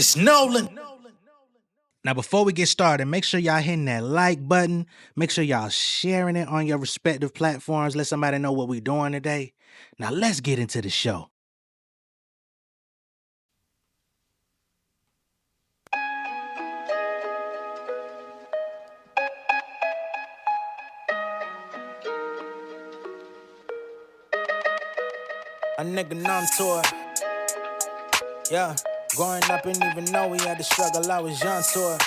It's Nolan. Now, before we get started, make sure y'all hitting that like button. Make sure y'all sharing it on your respective platforms. Let somebody know what we're doing today. Now, let's get into the show. A nigga on tour. Yeah, growing up and even know we had to struggle, I was young tour.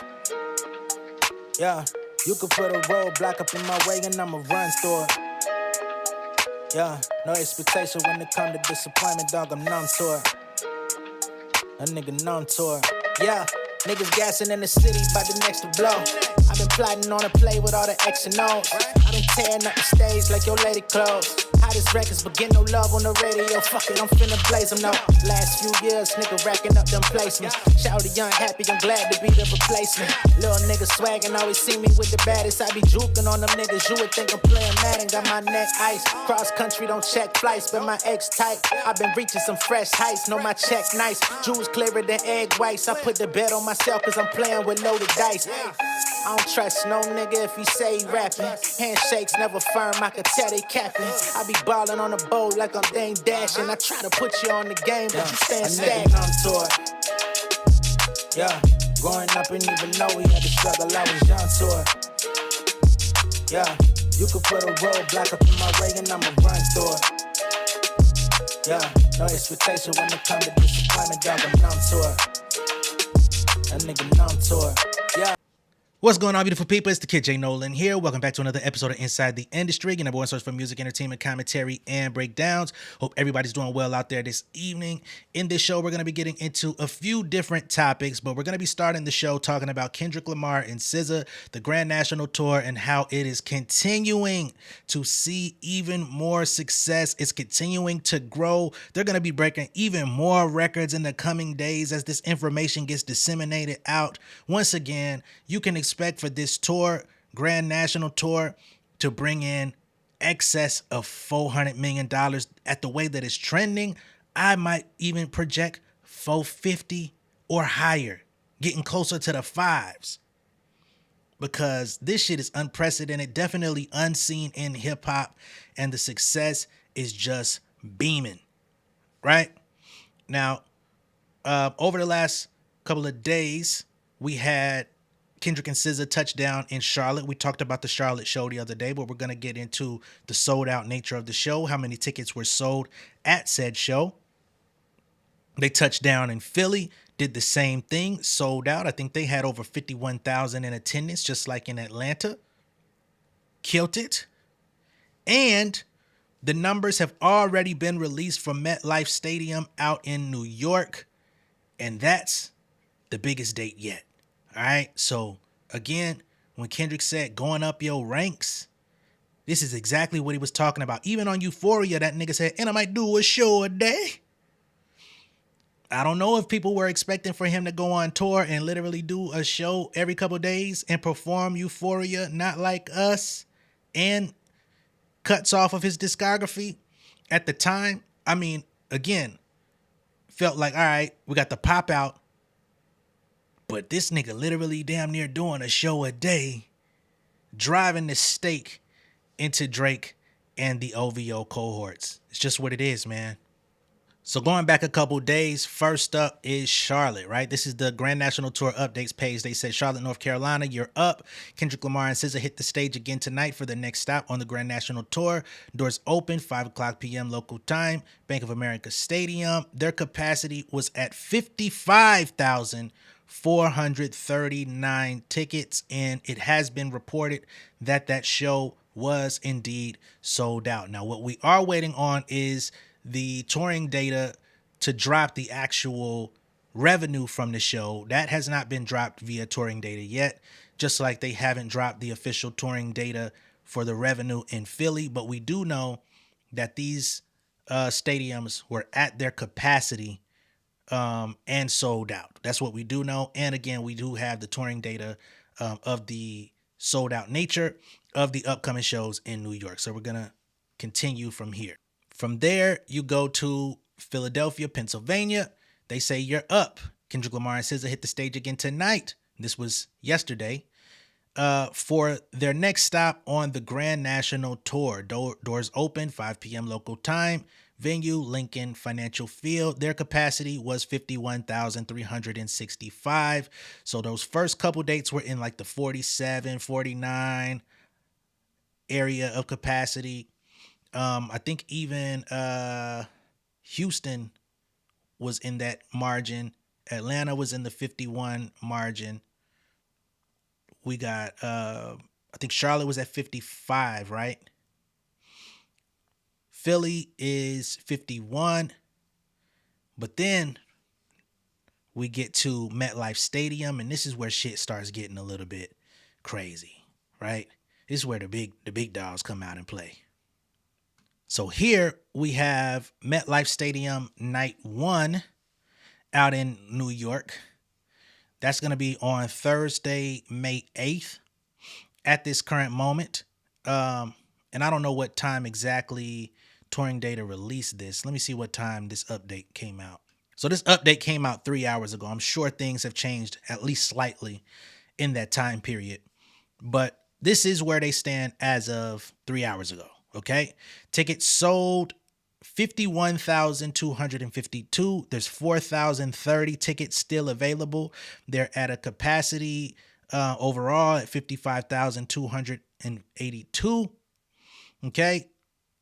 Yeah, you could put a roadblock up in my way and I'ma run through it. Yeah, no expectation when it come to disappointment, dog, I'm numb to it. A nigga numb to it. Yeah, niggas gassing in the city by the next to blow. I've been plotting on a play with all the X and O's. I've been tearing up the stage like your lady clothes. Hottest records, but get no love on the radio. Fuck it, I'm finna blaze them now. Last few years, nigga racking up them placements. Shout young happy, I'm glad to be the replacement. Little nigga swaggin', always see me with the baddest. I be juking on them niggas, you would think I'm playing Madden. Got my neck ice, cross country, don't check flights, but my ex tight. I've been reaching some fresh heights, know my check nice. Jewels clearer than egg whites. I put the bet on myself cause I'm playing with loaded dice. I don't trust no nigga if he say he rapping. Handshakes never firm, I could tell they capping. I be ballin' on the boat like I'm Dame Dashing. I try to put you on the game, but you stand stagnant. I'm tour. Yeah, growing up and even know we had to struggle, I was young tour. Yeah, you could put a roadblock up in my way and I'ma run through it. Yeah, no expectation when it come to disappointment, dog, I'm numb to it. A nigga numb to it. Yeah. What's going on, beautiful people? It's the kid J Nolan here. Welcome back to another episode of Inside the Industry, your number one source for music, entertainment, commentary, and breakdowns. Hope everybody's doing well out there this evening. In this show, we're going to be getting into a few different topics, but we're going to be starting the show talking about Kendrick Lamar and SZA, the Grand National Tour, and how it is continuing to see even more success. It's continuing to grow. They're going to be breaking even more records in the coming days as this information gets disseminated out. Once again, you can expect for this tour, Grand National Tour, to bring in excess of $400 million. At the way that it's trending, I might even project 450 or higher, getting closer to the fives, because this shit is unprecedented, definitely unseen in hip hop, and the success is just beaming. Right now, over the last couple of days, we had Kendrick and SZA touchdown in Charlotte. We talked about the Charlotte show the other day, but we're going to get into the sold out nature of the show, how many tickets were sold at said show. They touched down in Philly, did the same thing, sold out. I think they had over 51,000 in attendance, just like in Atlanta. Killed it. And the numbers have already been released from MetLife Stadium out in New York, and that's the biggest date yet. All right, so again, when Kendrick said going up your ranks, this is exactly what he was talking about. Even on Euphoria, that nigga said, and I might do a show a day. I don't know if people were expecting for him to go on tour and literally do a show every couple of days and perform Euphoria, Not Like Us, and cuts off of his discography at the time. I mean, again, felt like, all right, we got the pop out. But this nigga literally damn near doing a show a day, driving the stake into Drake and the OVO cohorts. It's just what it is, man. So going back a couple days, first up is Charlotte, right? This is the Grand National Tour updates page. They said, Charlotte, North Carolina, you're up. Kendrick Lamar and SZA hit the stage again tonight for the next stop on the Grand National Tour. Doors open, 5 o'clock p.m. local time, Bank of America Stadium. Their capacity was at 55,439 tickets, and it has been reported that that show was indeed sold out. Now, what we are waiting on is the touring data to drop the actual revenue from the show. That has not been dropped via touring data yet, just like they haven't dropped the official touring data for the revenue in Philly. But we do know that these stadiums were at their capacity and sold out. That's what we do know. And again, we do have the touring data of the sold out nature of the upcoming shows in New York. So we're going to continue from here. From there, you go to Philadelphia, Pennsylvania. They say you're up. Kendrick Lamar and SZA hit the stage again tonight. This was yesterday. For their next stop on the Grand National Tour. Doors open, 5 p.m. local time. Venue, Lincoln Financial Field. Their capacity was 51,365. So those first couple dates were in like the 47, 49 area of capacity. I think even Houston was in that margin. Atlanta was in the 51 margin. We got, I think Charlotte was at 55, right? Philly is 51. But then we get to MetLife Stadium, and this is where shit starts getting a little bit crazy, right? This is where the big dogs come out and play. So here we have MetLife Stadium night 1 out in New York. That's going to be on Thursday, May 8th at this current moment. And I don't know what time exactly Touring Data released this. Let me see what time this update came out. So this update came out 3 hours ago. I'm sure things have changed at least slightly in that time period. But this is where they stand as of 3 hours ago. Okay. Tickets sold 51,252. There's 4,030 tickets still available. They're at a capacity overall at 55,282. Okay.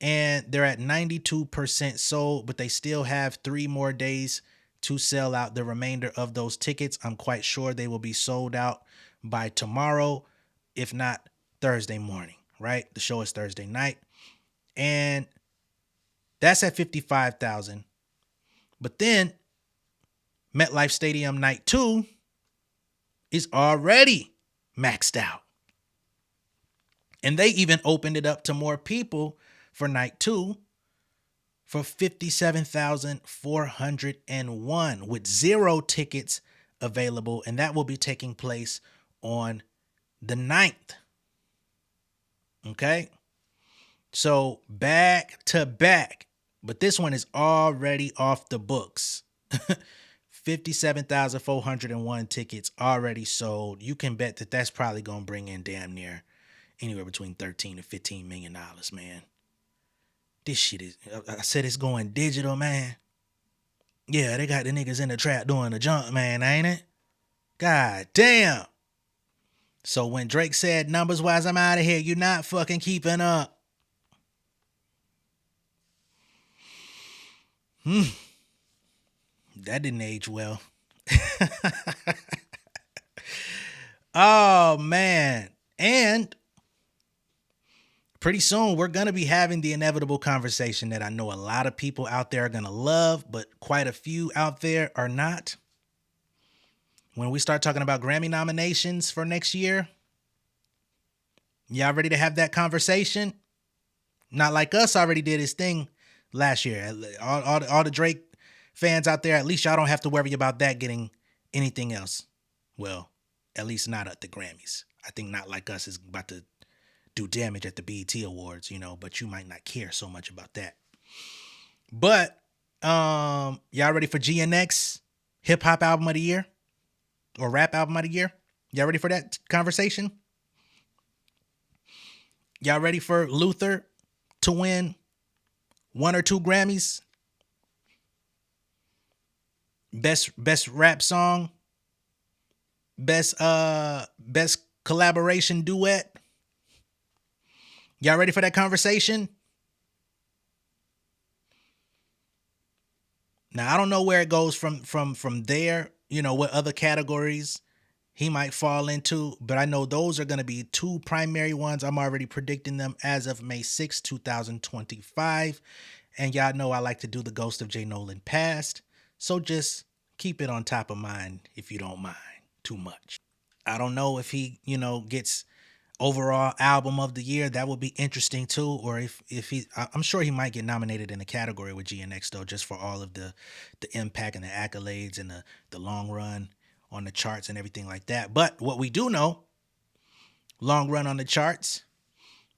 And they're at 92% sold, but they still have 3 more days to sell out the remainder of those tickets. I'm quite sure they will be sold out by tomorrow, if not Thursday morning, right? The show is Thursday night. And that's at 55,000. But then MetLife Stadium night 2 is already maxed out. And they even opened it up to more people for night 2 for 57,401 with 0 tickets available. And that will be taking place on the 9th. Okay. So back to back, but this one is already off the books. 57,401 tickets already sold. You can bet that that's probably going to bring in damn near anywhere between 13 to 15 million dollars, man. This shit is, I said it's going digital, man. Yeah, they got the niggas in the trap doing the junk, man, ain't it? God damn. So when Drake said numbers wise, I'm out of here, you're not fucking keeping up. That didn't age well. Oh, man. And pretty soon we're going to be having the inevitable conversation that I know a lot of people out there are going to love, but quite a few out there are not. When we start talking about Grammy nominations for next year, y'all ready to have that conversation? Not like us already did his thing last year. All the Drake fans out there, at least y'all don't have to worry about that getting anything else. Well, at least not at the Grammys. I think Not Like Us is about to do damage at the BET Awards, but you might not care so much about that. But y'all ready for GNX hip hop album of the year or rap album of the year? Y'all ready for that conversation? Y'all ready for Luther to win 1 or 2 Grammys? Best rap song, best collaboration duet. Y'all ready for that conversation? Now I don't know where it goes from there, what other categories he might fall into, but I know those are going to be 2 primary ones. I'm already predicting them as of May 6, 2025. And y'all know I like to do the Ghost of J Nolan Past. So just keep it on top of mind if you don't mind too much. I don't know if he, gets overall album of the year. That would be interesting too. Or if he, I'm sure he might get nominated in the category with GNX though, just for all of the impact and the accolades and the long run on the charts and everything like that. But what we do know, long run on the charts,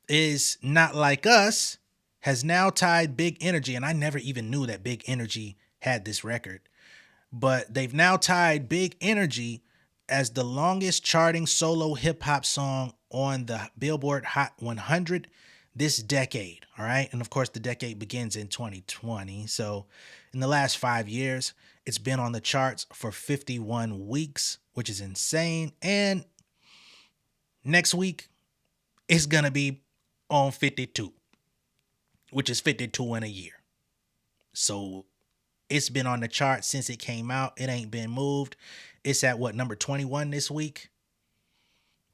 is Not Like Us has now tied Big Energy. And I never even knew that Big Energy had this record. but they've now tied Big Energy as the longest charting solo hip hop song on the Billboard Hot 100 this decade. All right. And of course, the decade begins in 2020. So in the last 5 years, it's been on the charts for 51 weeks, which is insane. And next week, it's going to be on 52, which is 52 in a year. So it's been on the chart since it came out. It ain't been moved. It's at what, number 21 this week?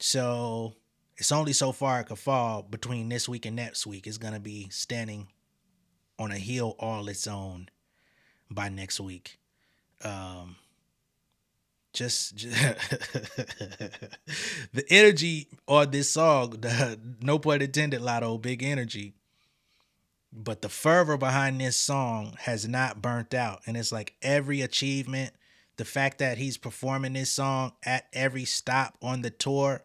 So it's only so far it could fall between this week and next week. It's going to be standing on a hill all its own by next week. Just the energy on this song, no pun intended, Lotto, big energy. But the fervor behind this song has not burnt out. And it's like every achievement, the fact that he's performing this song at every stop on the tour,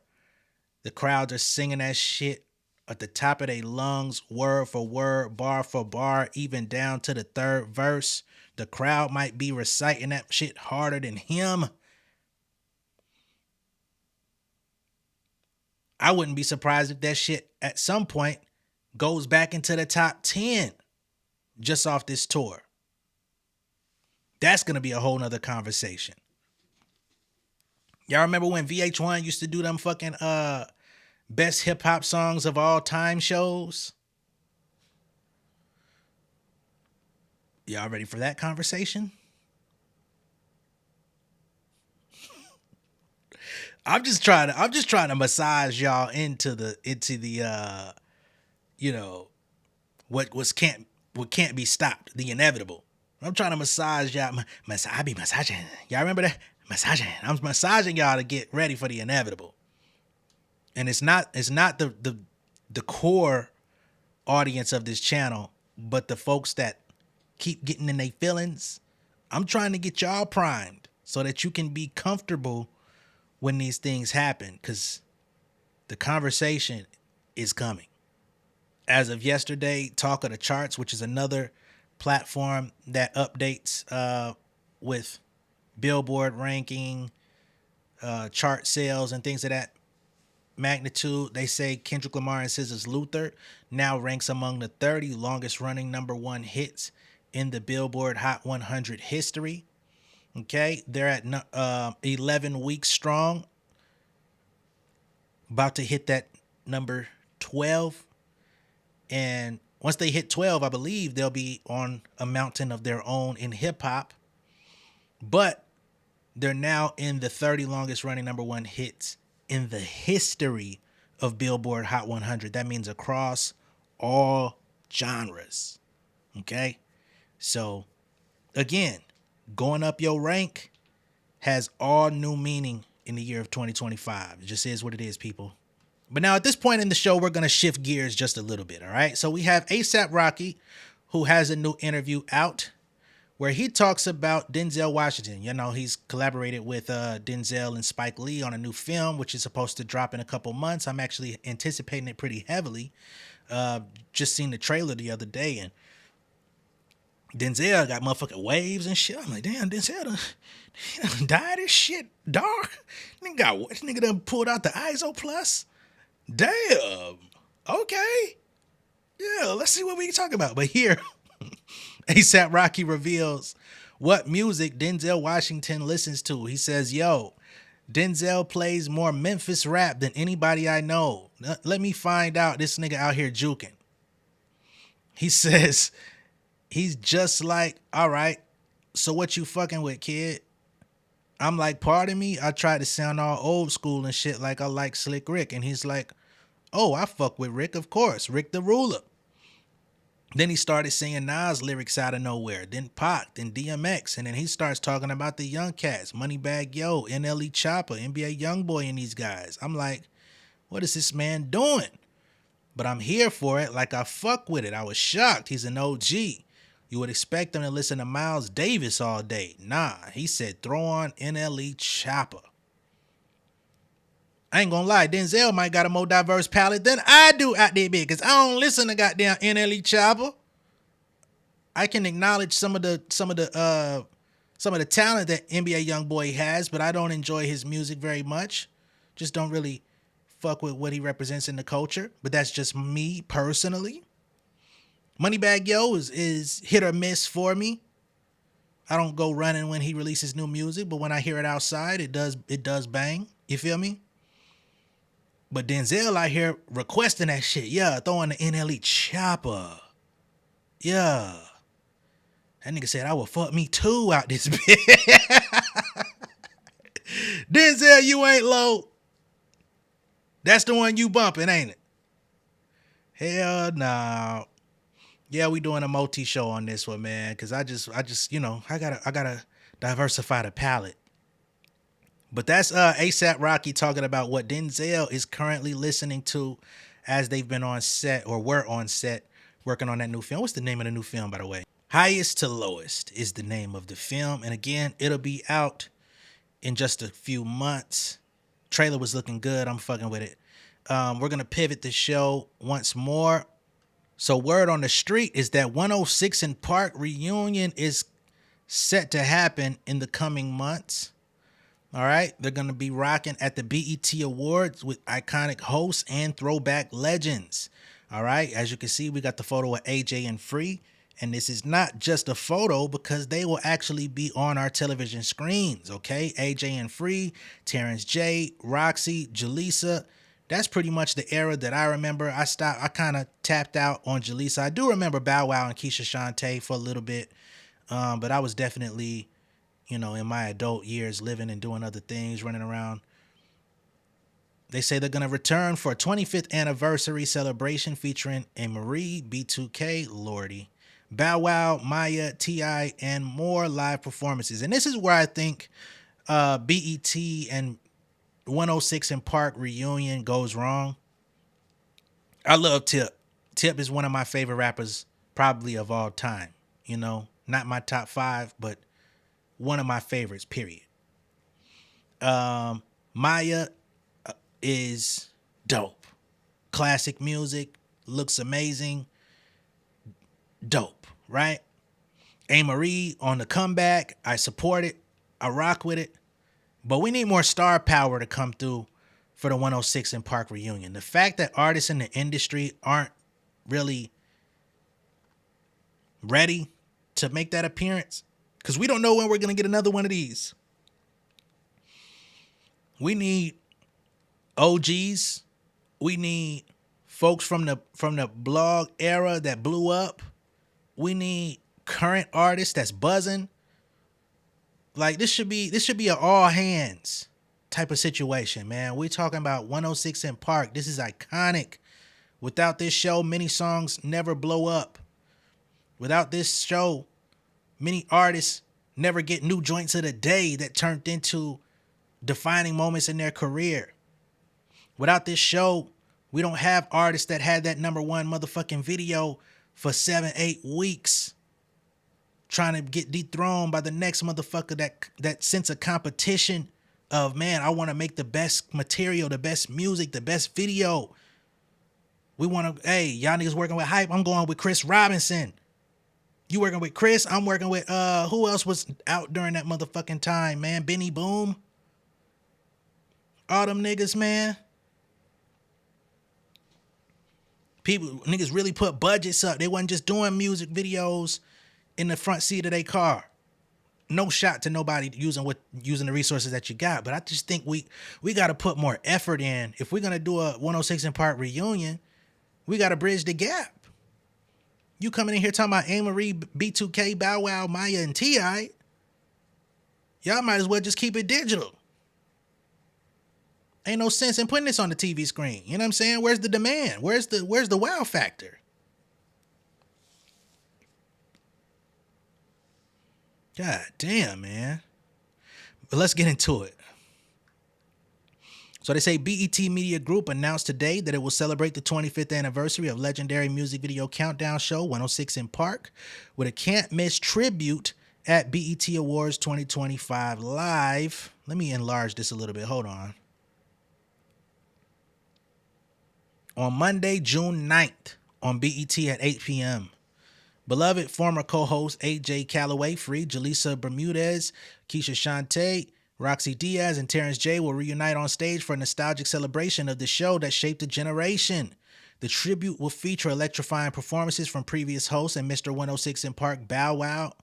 the crowds are singing that shit at the top of their lungs, word for word, bar for bar, even down to the third verse. The crowd might be reciting that shit harder than him. I wouldn't be surprised if that shit at some point goes back into the top 10 just off this tour. That's going to be a whole nother conversation. Y'all remember when VH1 used to do them fucking best hip hop songs of all time shows? Y'all ready for that conversation? I'm just trying to massage y'all into the what can't be stopped, the inevitable. I'm trying to massage y'all. I be massaging. Y'all remember that? Massaging. I'm massaging y'all to get ready for the inevitable. And it's not the core audience of this channel, but the folks that keep getting in their feelings. I'm trying to get y'all primed so that you can be comfortable when these things happen, because the conversation is coming. As of yesterday, Talk of the Charts, which is another platform that updates with Billboard ranking, chart sales, and things of that magnitude, they say Kendrick Lamar and SZA's Luther now ranks among the 30 longest running number one hits in the Billboard Hot 100 history. Okay, they're at 11 weeks strong, about to hit that number 12. And once they hit 12, I believe they'll be on a mountain of their own in hip hop. But they're now in the 30 longest running number one hits in the history of Billboard Hot 100. That means across all genres. Okay? So, again, going up your rank has all new meaning in the year of 2025. It just is what it is, people. But now at this point in the show, we're going to shift gears just a little bit, all right? So we have A$AP Rocky, who has a new interview out where he talks about Denzel Washington. You know, he's collaborated with Denzel and Spike Lee on a new film, which is supposed to drop in a couple months. I'm actually anticipating it pretty heavily. Just seen the trailer the other day, and Denzel got motherfucking waves and shit. I'm like, damn, Denzel done dyed his shit dark. Nigga done pulled out the ISO plus. Damn. Okay. Yeah, let's see what we can talk about. But here, A$AP Rocky reveals what music Denzel Washington listens to. He says, yo, Denzel plays more Memphis rap than anybody I know. Let me find out this nigga out here juking. He says, he's just like, all right, so what you fucking with, kid? I'm like, pardon me? I tried to sound all old school and shit like I like Slick Rick. And he's like, oh, I fuck with Rick, of course. Rick the Ruler. Then he started singing Nas lyrics out of nowhere. Then Pac, then DMX. And then he starts talking about the young cats. Moneybagg Yo, NLE Chopper, NBA Youngboy, and these guys. I'm like, what is this man doing? But I'm here for it. Like, I fuck with it. I was shocked. He's an OG. You would expect him to listen to Miles Davis all day. Nah, he said throw on NLE Chopper. I ain't gonna lie, Denzel might got a more diverse palette than I do out there, because I don't listen to goddamn NLE Chopper. I can acknowledge some of the some of the talent that NBA YoungBoy has, but I don't enjoy his music very much. Just don't really fuck with what he represents in the culture. But that's just me personally. Moneybagg Yo is hit or miss for me. I don't go running when he releases new music, but when I hear it outside, it does bang. You feel me? But Denzel out here requesting that shit. Yeah, throwing the NLE chopper. Yeah. That nigga said I will fuck me too out this bitch. Denzel, you ain't low. That's the one you bumping, ain't it? Hell no. Yeah, we doing a multi show on this one, man. Cause I just, I gotta diversify the palette. But that's ASAP Rocky talking about what Denzel is currently listening to as they've been on set or were on set working on that new film. What's the name of the new film, by the way? Highest to Lowest is the name of the film. And again, it'll be out in just a few months. Trailer was looking good. I'm fucking with it. We're going to pivot the show once more. So word on the street is that 106 in Park reunion is set to happen in the coming months. All right. They're going to be rocking at the BET Awards with iconic hosts and throwback legends. All right. As you can see, we got the photo of AJ and Free. And this is not just a photo because they will actually be on our television screens. Okay. AJ and Free, Terrence J, Roxy, Jaleesa. That's pretty much the era that I remember. I kind of tapped out on Jaleesa. I do remember Bow Wow and Keisha Shantae for a little bit. But I was definitely, in my adult years, living and doing other things, running around. They say they're going to return for a 25th anniversary celebration featuring A. Marie, B2K, Lordy, Bow Wow, Maya, T.I., and more live performances. And this is where I think BET and 106 in Park reunion goes wrong. I love Tip. Tip is one of my favorite rappers probably of all time. Not my top 5, but one of my favorites, period. Maya is dope. Classic music, looks amazing. Dope, right? A. Marie on the comeback. I support it. I rock with it. But we need more star power to come through for the 106 in Park reunion. The fact that artists in the industry aren't really ready to make that appearance, because we don't know when we're going to get another one of these. We need OGs. We need folks from the blog era that blew up. We need current artists that's buzzing. Like this should be an all hands type of situation, man. We're talking about 106 in Park. This is iconic. Without this show, many songs never blow up. Without this show, many artists never get new joints of the day that turned into defining moments in their career. Without this show, we don't have artists that had that number one motherfucking video for 7-8 weeks trying to get dethroned by the next motherfucker that sense of competition of, man, I want to make the best material, the best music, the best video. We want to, hey, y'all niggas working with hype. I'm going with Chris Robinson. You working with Chris? I'm working with, who else was out during that motherfucking time, man? Benny Boom. All them niggas, man. Niggas really put budgets up. They wasn't just doing music videos in the front seat of their car. No shot to nobody using the resources that you got, but I just think we got to put more effort in. If we're gonna do a 106 in Park reunion, we got to bridge the gap. You coming in here talking about A. Marie, B2K, Bow Wow, Maya, and T.I. Y'all might as well just keep it digital. Ain't no sense in putting this on the TV screen. You know what I'm saying? Where's the demand? Where's the wow factor? God damn, man. But let's get into it. So they say BET Media Group announced today that it will celebrate the 25th anniversary of legendary music video countdown show 106 in Park with a can't miss tribute at BET Awards 2025 live. Let me enlarge this a little bit. Hold on. On Monday, June 9th on BET at 8 p.m. Beloved former co-host AJ Calloway, Free, Jaleesa Bermudez, Keisha Shante, Roxy Diaz, and Terrence J will reunite on stage for a nostalgic celebration of the show that shaped a generation. The tribute will feature electrifying performances from previous hosts and Mr. 106 in Park Bow Wow.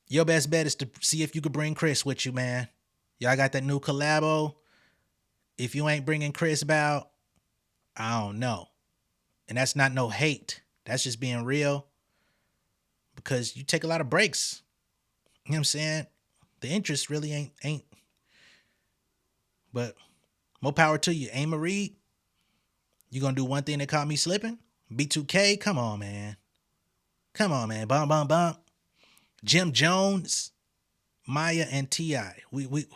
Your best bet is to see if you could bring Chris with you, man. Y'all got that new collabo. If you ain't bringing Chris Bow, I don't know. And that's not no hate. That's just being real because you take a lot of breaks. You know what I'm saying? The interest really ain't. But more power to you. A. Marie, you gonna do one thing that caught me slipping? B2K, come on, man. Come on, man. Bump, bump, bump. Jim Jones, Maya, and T.I. We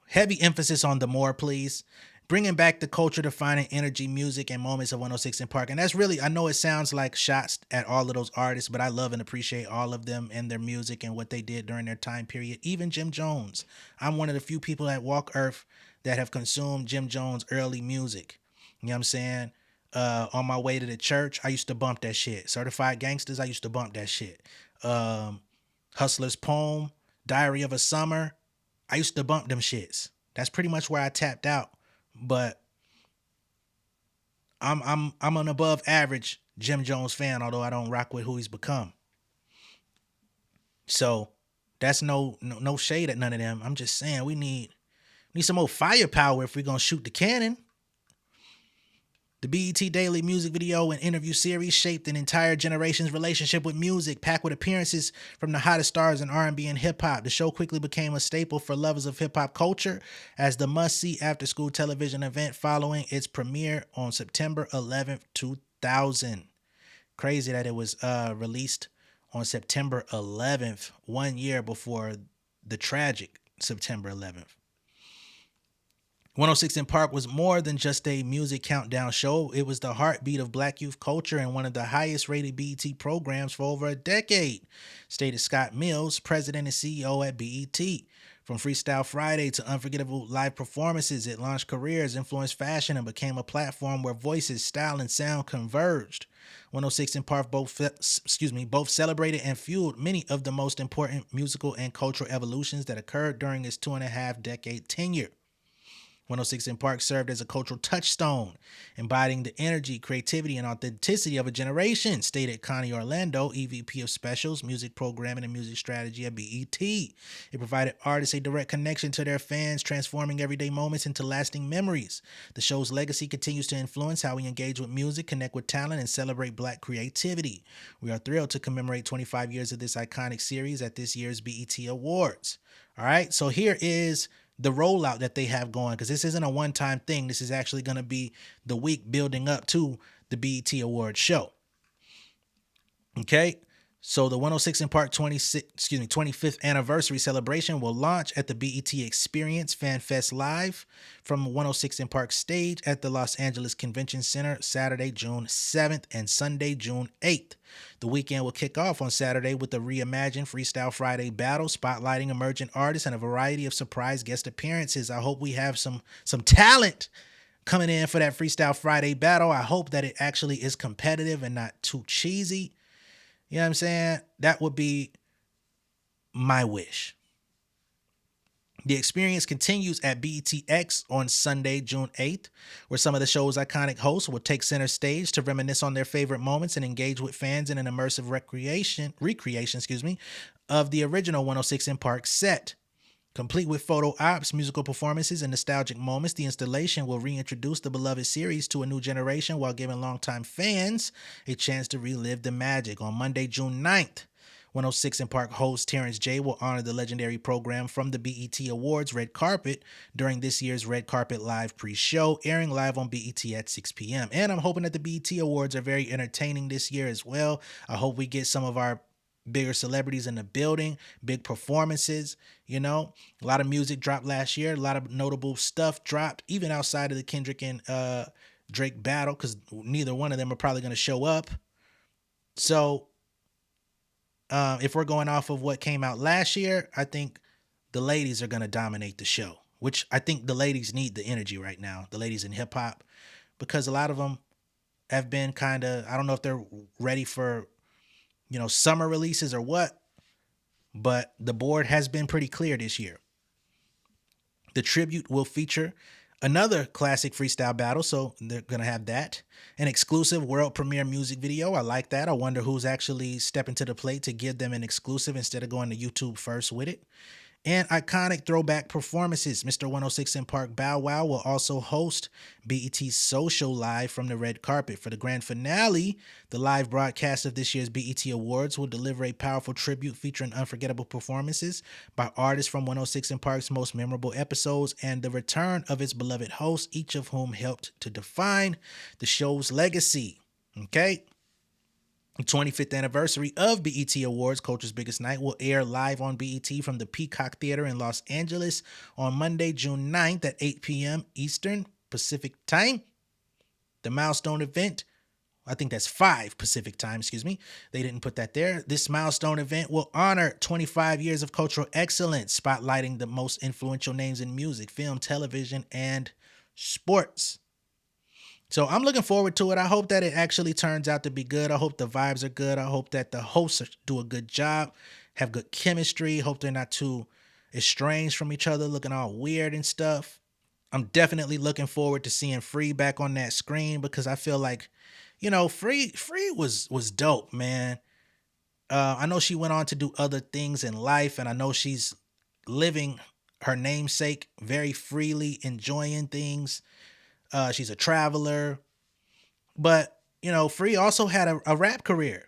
heavy emphasis on the more, please. Bringing back the culture defining energy, music, and moments of 106 in Park. And that's really, I know it sounds like shots at all of those artists, but I love and appreciate all of them and their music and what they did during their time period. Even Jim Jones. I'm one of the few people that walk Earth that have consumed Jim Jones' early music. You know what I'm saying? On my way to the church, I used to bump that shit. Certified Gangsters, I used to bump that shit. Hustler's Poem, Diary of a Summer, I used to bump them shits. That's pretty much where I tapped out. But I'm an above average Jim Jones fan, although I don't rock with who he's become. So that's no shade at none of them. I'm just saying we need some more firepower if we're gonna shoot the cannon. The BET Daily music video and interview series shaped an entire generation's relationship with music, packed with appearances from the hottest stars in R&B and hip-hop. The show quickly became a staple for lovers of hip-hop culture as the must-see after-school television event following its premiere on September 11th, 2000. Crazy that it was released on September 11th, 1 year before the tragic September 11th. 106 in Park was more than just a music countdown show. It was the heartbeat of Black youth culture and one of the highest rated BET programs for over a decade, stated Scott Mills, president and CEO at BET. From Freestyle Friday to unforgettable live performances, it launched careers, influenced fashion, and became a platform where voices, style, and sound converged. 106 in Park both celebrated and fueled many of the most important musical and cultural evolutions that occurred during its 2.5-decade tenure. 106 in Park served as a cultural touchstone, embodying the energy, creativity, and authenticity of a generation, stated Connie Orlando, EVP of Specials, Music Programming, and Music Strategy at BET. It provided artists a direct connection to their fans, transforming everyday moments into lasting memories. The show's legacy continues to influence how we engage with music, connect with talent, and celebrate Black creativity. We are thrilled to commemorate 25 years of this iconic series at this year's BET Awards. All right, so here is the rollout that they have going, because this isn't a one-time thing. This is actually going to be the week building up to the BET Awards show. Okay, so the 106 in Park 25th anniversary celebration will launch at the BET Experience Fan Fest Live from 106 in Park stage at the Los Angeles Convention Center Saturday, June 7th and Sunday, June 8th. The weekend will kick off on Saturday with the reimagined Freestyle Friday battle, spotlighting emerging artists and a variety of surprise guest appearances. I hope we have some talent coming in for that Freestyle Friday battle. I hope that it actually is competitive and not too cheesy. You know what I'm saying? That would be my wish. The experience continues at BETX on Sunday, June 8th, where some of the show's iconic hosts will take center stage to reminisce on their favorite moments and engage with fans in an immersive recreation of the original 106 in Park set. Complete with photo ops, musical performances, and nostalgic moments, the installation will reintroduce the beloved series to a new generation while giving longtime fans a chance to relive the magic. On Monday, June 9th, 106 in Park host Terrence J will honor the legendary program from the BET Awards Red Carpet during this year's Red Carpet Live pre-show, airing live on BET at 6 p.m. And I'm hoping that the BET Awards are very entertaining this year as well. I hope we get some of our bigger celebrities in the building, big performances. You know, a lot of music dropped last year, a lot of notable stuff dropped, even outside of the Kendrick and Drake battle, because neither one of them are probably going to show up. So if we're going off of what came out last year, I think the ladies are going to dominate the show, which I think the ladies need the energy right now, the ladies in hip hop, because a lot of them have been kind of, I don't know if they're ready for summer releases or what, but the board has been pretty clear this year. The tribute will feature another classic freestyle battle, so they're going to have that. An exclusive world premiere music video. I like that. I wonder who's actually stepping to the plate to give them an exclusive instead of going to YouTube first with it. And iconic throwback performances. Mr. 106 in Park Bow Wow will also host BET's Social Live from the red carpet. For the grand finale, the live broadcast of this year's BET Awards will deliver a powerful tribute featuring unforgettable performances by artists from 106 in Park's most memorable episodes and the return of its beloved hosts, each of whom helped to define the show's legacy. Okay? The 25th anniversary of BET Awards, Culture's Biggest Night, will air live on BET from the Peacock Theater in Los Angeles on Monday, June 9th at 8 p.m. Eastern Pacific Time. The milestone event, I think that's 5 Pacific Time, excuse me. They didn't put that there. This milestone event will honor 25 years of cultural excellence, spotlighting the most influential names in music, film, television, and sports. So I'm looking forward to it. I hope that it actually turns out to be good. I hope the vibes are good. I hope that the hosts do a good job, have good chemistry. Hope they're not too estranged from each other, looking all weird and stuff. I'm definitely looking forward to seeing Free back on that screen because I feel like, Free was dope, man. I know she went on to do other things in life, and I know she's living her namesake very freely, enjoying things. She's a traveler. But, Free also had a rap career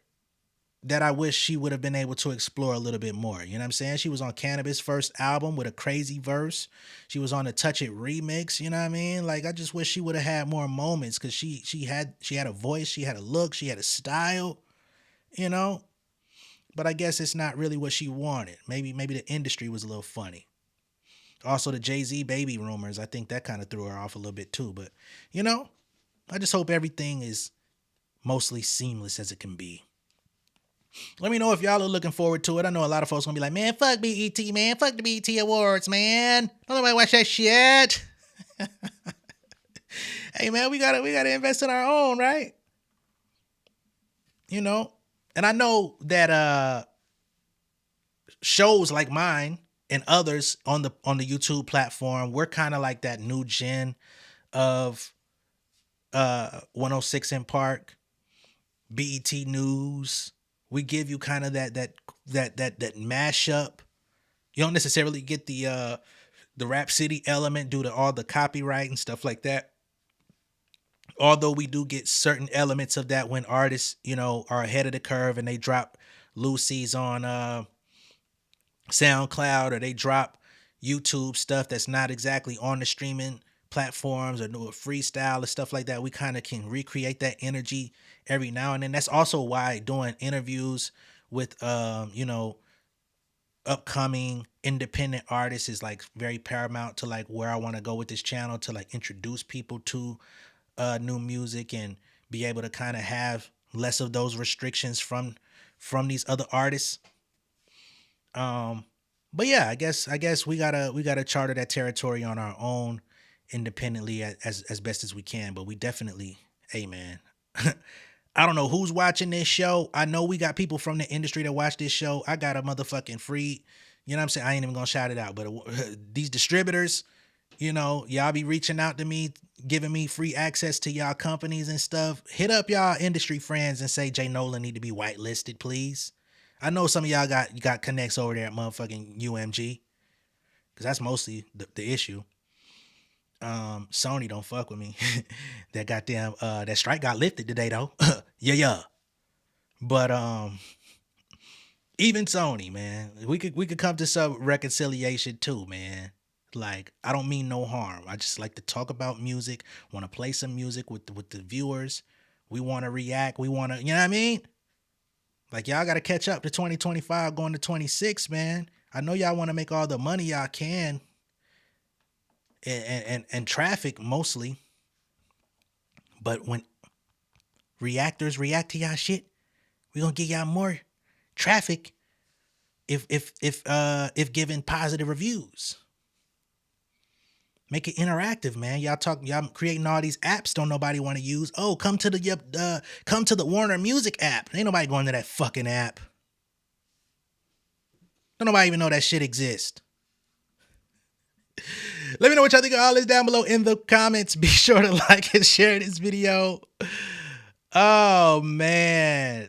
that I wish she would have been able to explore a little bit more. You know what I'm saying? She was on Cannabis' first album with a crazy verse. She was on the Touch It remix, you know what I mean? Like, I just wish she would have had more moments because she had a voice, she had a look, she had a style, you know? But I guess it's not really what she wanted. Maybe the industry was a little funny. Also, the Jay-Z baby rumors, I think that kind of threw her off a little bit too. But, I just hope everything is mostly seamless as it can be. Let me know if y'all are looking forward to it. I know a lot of folks gonna be like, man, fuck BET, man. Fuck the BET Awards, man. Don't nobody watch that shit. Hey, man, we gotta invest in our own, right? And I know that shows like mine and others on the YouTube platform, we're kind of like that new gen of 106 in Park, BET News. We give you kind of that mashup. You don't necessarily get the Rap City element due to all the copyright and stuff like that. Although we do get certain elements of that when artists, are ahead of the curve and they drop Lucy's on SoundCloud or they drop YouTube stuff that's not exactly on the streaming platforms or do a freestyle and stuff like that. We kind of can recreate that energy every now and then. That's also why doing interviews with upcoming independent artists is like very paramount to like where I want to go with this channel, to like introduce people to new music and be able to kind of have less of those restrictions from these other artists. But yeah, I guess we gotta charter that territory on our own independently as best as we can. But we definitely, hey man, I don't know who's watching this show. I know we got people from the industry that watch this show. I got a motherfucking free, you know what I'm saying? I ain't even gonna shout it out, but these distributors, y'all be reaching out to me, giving me free access to y'all companies and stuff. Hit up y'all industry friends and say J Nolan need to be whitelisted, please. I know some of y'all got connects over there at motherfucking UMG, because that's mostly the issue. Sony don't fuck with me. That goddamn that strike got lifted today though. Yeah. But even Sony, man, we could come to some reconciliation too, man. Like, I don't mean no harm. I just like to talk about music, want to play some music with the viewers. We want to react. We want to, you know what I mean? Like, y'all got to catch up to 2025 going to 26, man. I know y'all want to make all the money y'all can and traffic mostly. But when reactors react to y'all shit, we going to give y'all more traffic if given positive reviews. Make it interactive, man. Y'all creating all these apps don't nobody want to use. Oh, come to the Warner Music app. Ain't nobody going to that fucking app. Don't nobody even know that shit exists. Let me know what y'all think of all this down below in the comments. Be sure to like and share this video. Oh, man.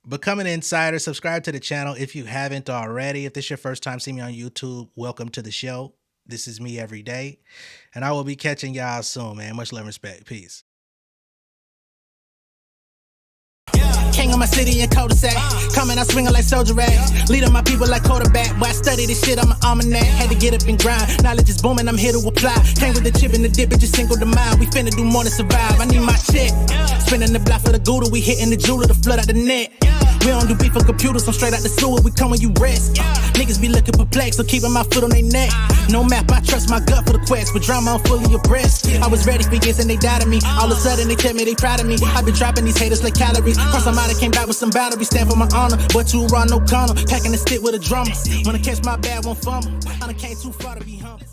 Become an insider. Subscribe to the channel if you haven't already. If this is your first time seeing me on YouTube, welcome to the show. This is me every day. And I will be catching y'all soon, man. Much love and respect. Peace. King of my city and cul-de-sac. Coming out swinging like soldier rags. Leading my people like quarterback. Boy, I study this shit, I'm an almanac. Had to get up and grind. Knowledge is booming, I'm here to apply. Came with the chip and the dip, it just single the mind. We finna do more than survive. I need my check. Spinning the block for the Gouda. We hitting the jeweler to flood out the net. We don't do beef for computers, I'm straight out the sewer. We come when you rest. Niggas be looking perplexed, so keeping my foot on their neck. No map, I trust my gut for the quest. With drama, I'm fully abreast. I was ready for years and they doubted me. All of a sudden they tell me they proud of me. I've been dropping these haters like calories. Cross some out, I came back with some boundaries. Stand for my honor, but too raw, no corner. Packing the stick with a drummer. Wanna catch my bad, won't fumble. I done came too far to be humble.